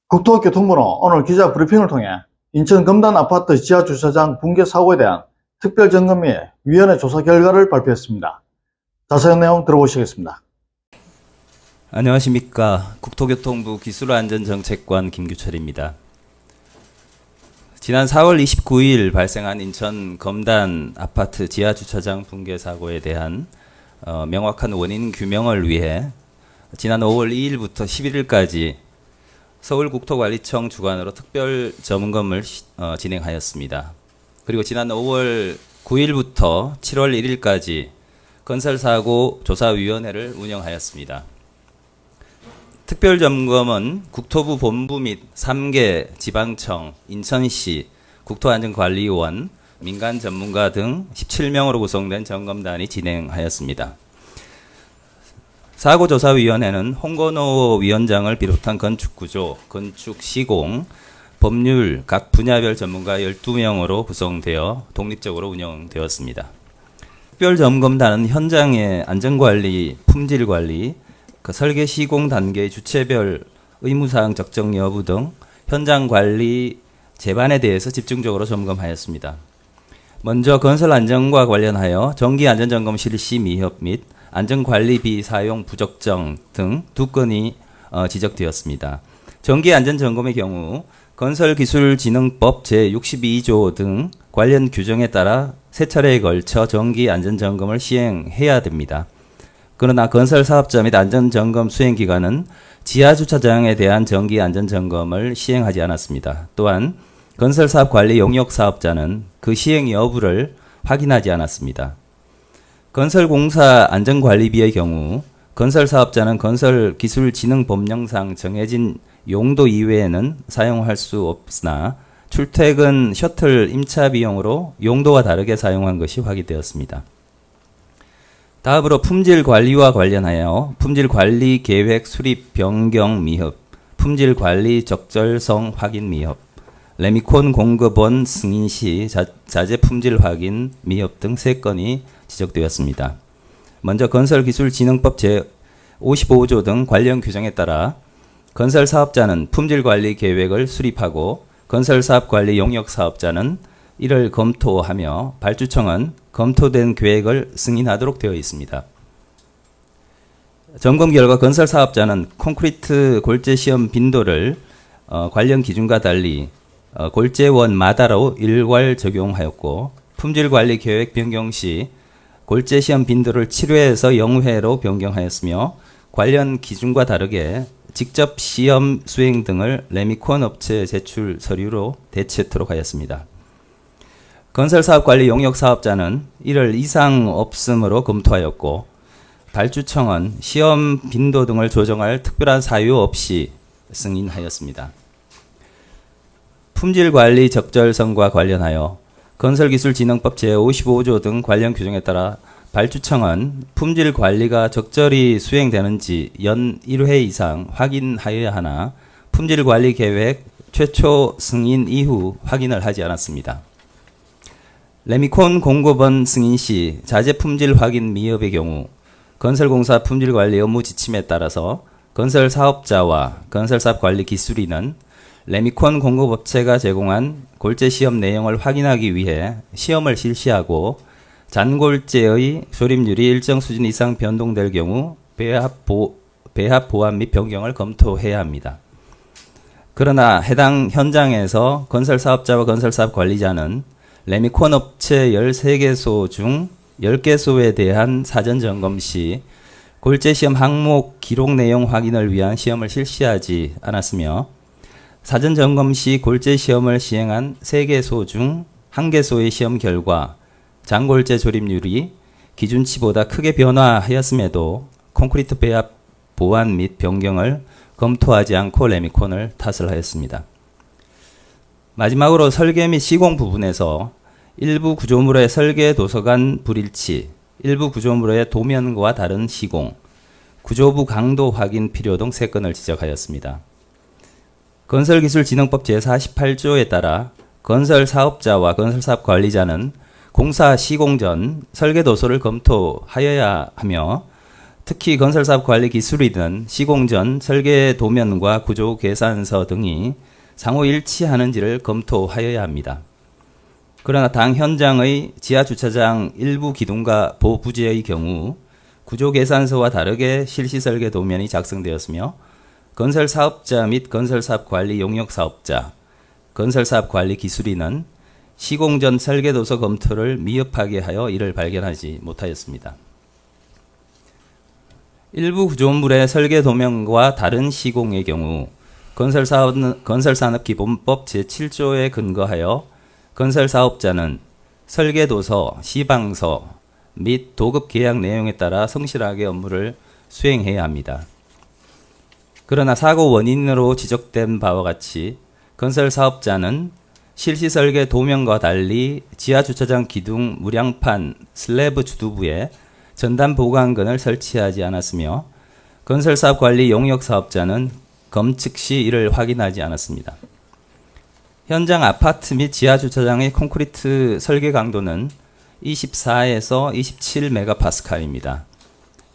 국토교통부는 오늘 기자 브리핑을 통해 인천 금단 아파트 지하 주차장 붕괴 사고에 대한 특별점검 및 위원회 조사 결과를 발표했습니다. 자세한 내용 들어보시겠습니다. 안녕하십니까. 국토교통부 기술안전정책관 김규철입니다. 지난 4월 29일 발생한 인천 검단 아파트 지하 주차장 붕괴 사고에 대한 명확한 원인 규명을 위해 지난 5월 2일부터 11일까지 서울국토관리청 주관으로 특별 점검을 진행하였습니다. 그리고 지난 5월 9일부터 7월 1일까지 건설사고 조사위원회를 운영하였습니다. 특별점검은 국토부 본부 및 3개 지방청, 인천시, 국토안전관리원, 민간 전문가 등 17명으로 구성된 점검단이 진행하였습니다. 사고조사위원회는 홍건호 위원장을 비롯한 건축구조, 건축시공, 법률 각 분야별 전문가 12명으로 구성되어 독립적으로 운영되었습니다. 특별점검단은 현장의 안전관리, 품질관리, 설계 시공 단계의 주체별 의무사항 적정 여부 등 현장관리 제반에 대해서 집중적으로 점검하였습니다. 먼저 건설 안전과 관련하여 정기 안전점검 실시 미흡 및 안전관리비 사용 부적정 등 2건이 지적되었습니다. 정기 안전점검의 경우 건설기술진흥법 제62조 등 관련 규정에 따라 3차례에 걸쳐 정기 안전점검을 시행해야 됩니다. 그러나 건설사업자 및 안전점검 수행기관은 지하주차장에 대한 정기 안전점검을 시행하지 않았습니다. 또한 건설사업관리 용역사업자는 그 시행 여부를 확인하지 않았습니다. 건설공사 안전관리비의 경우 건설사업자는 건설기술진흥법령상 정해진 용도 이외에는 사용할 수 없으나 출퇴근 셔틀 임차 비용으로 용도와 다르게 사용한 것이 확인되었습니다. 다음으로 품질관리와 관련하여 품질관리 계획 수립 변경 미흡, 품질관리 적절성 확인 미흡, 레미콘 공급원 승인 시 자재 품질 확인 미흡 등 3건이 지적되었습니다. 먼저 건설기술진흥법 제55조 등 관련 규정에 따라 건설사업자는 품질관리 계획을 수립하고 건설사업관리 용역사업자는 이를 검토하며 발주청은 검토된 계획을 승인하도록 되어 있습니다. 점검 결과 건설사업자는 콘크리트 골재시험 빈도를 관련 기준과 달리 골재원마다로 일괄 적용하였고 품질관리 계획 변경 시 골재시험 빈도를 7회에서 0회로 변경하였으며 관련 기준과 다르게 직접 시험 수행 등을 레미콘 업체에 제출 서류로 대체토록 하였습니다. 건설사업관리 용역사업자는 이를 이상 없음으로 검토하였고 발주청은 시험 빈도 등을 조정할 특별한 사유 없이 승인하였습니다. 품질관리 적절성과 관련하여 건설기술진흥법 제55조 등 관련 규정에 따라 발주청은 품질관리가 적절히 수행되는지 연 1회 이상 확인하여야 하나 품질관리 계획 최초 승인 이후 확인을 하지 않았습니다. 레미콘 공급원 승인 시 자재 품질 확인 미흡의 경우 건설공사 품질관리 업무 지침에 따라서 건설사업자와 건설사업 관리기술인은 레미콘 공급업체가 제공한 골재시험 내용을 확인하기 위해 시험을 실시하고 잔골재의 조립률이 일정 수준 이상 변동될 경우 배합 보완 및 변경을 검토해야 합니다. 그러나 해당 현장에서 건설사업자와 건설사업 관리자는 레미콘 업체 13개소 중 10개소에 대한 사전점검 시 골재시험 항목 기록 내용 확인을 위한 시험을 실시하지 않았으며 사전점검 시 골재시험을 시행한 3개소 중 1개소의 시험 결과 장골재 조립률이 기준치보다 크게 변화하였음에도 콘크리트 배합 보완 및 변경을 검토하지 않고 레미콘을 탓을 하였습니다. 마지막으로 설계 및 시공 부분에서 일부 구조물의 설계 도서 간 불일치, 일부 구조물의 도면과 다른 시공, 구조부 강도 확인 필요 등 3건을 지적하였습니다. 건설기술진흥법 제48조에 따라 건설사업자와 건설사업 관리자는 공사 시공 전 설계 도서를 검토하여야 하며 특히 건설사업 관리 기술이든 시공전 설계 도면과 구조 계산서 등이 상호 일치하는지를 검토하여야 합니다. 그러나 당 현장의 지하 주차장 일부 기둥과 보부지의 경우 구조 계산서와 다르게 실시 설계 도면이 작성되었으며 건설 사업자 및 건설 사업 관리 용역 사업자, 건설 사업 관리 기술인은 시공 전 설계 도서 검토를 미흡하게 하여 이를 발견하지 못하였습니다. 일부 구조물의 설계 도면과 다른 시공의 경우 건설산업기본법 제7조에 근거하여 건설사업자는 설계도서, 시방서 및 도급 계약 내용에 따라 성실하게 업무를 수행해야 합니다. 그러나 사고 원인으로 지적된 바와 같이 건설사업자는 실시 설계 도면과 달리 지하주차장 기둥 무량판 슬래브 주두부에 전단 보강근을 설치하지 않았으며 건설사업 관리 용역사업자는 검측 시 이를 확인하지 않았습니다. 현장 아파트 및 지하주차장의 콘크리트 설계 강도는 24에서 27메가파스칼입니다.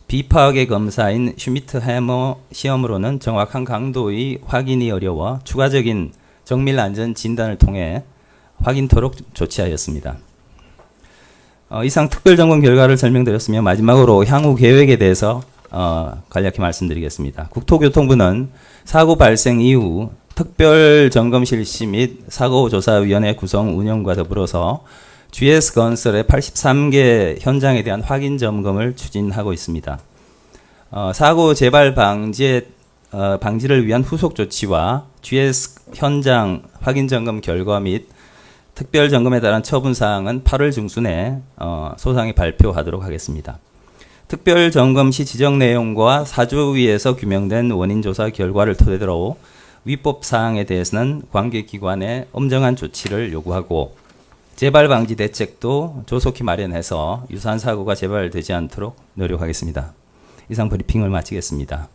비파악의 검사인 슈미트 해머 시험으로는 정확한 강도의 확인이 어려워 추가적인 정밀 안전 진단을 통해 확인토록 조치하였습니다. 이상 특별점검 결과를 설명드렸으며 마지막으로 향후 계획에 대해서 간략히 말씀드리겠습니다. 국토교통부는 사고 발생 이후 특별점검 실시 및 사고조사위원회 구성 운영과 더불어서 GS건설의 83개 현장에 대한 확인 점검을 추진하고 있습니다. 사고 재발 방지를 위한 후속 조치와 GS 현장 확인 점검 결과 및 특별 점검에 따른 처분 사항은 8월 중순에 소상히 발표하도록 하겠습니다. 특별 점검 시 지적 내용과 사조위에서 규명된 원인 조사 결과를 토대로 위법 사항에 대해서는 관계기관에 엄정한 조치를 요구하고 재발 방지 대책도 조속히 마련해서 유사한 사고가 재발되지 않도록 노력하겠습니다. 이상 브리핑을 마치겠습니다.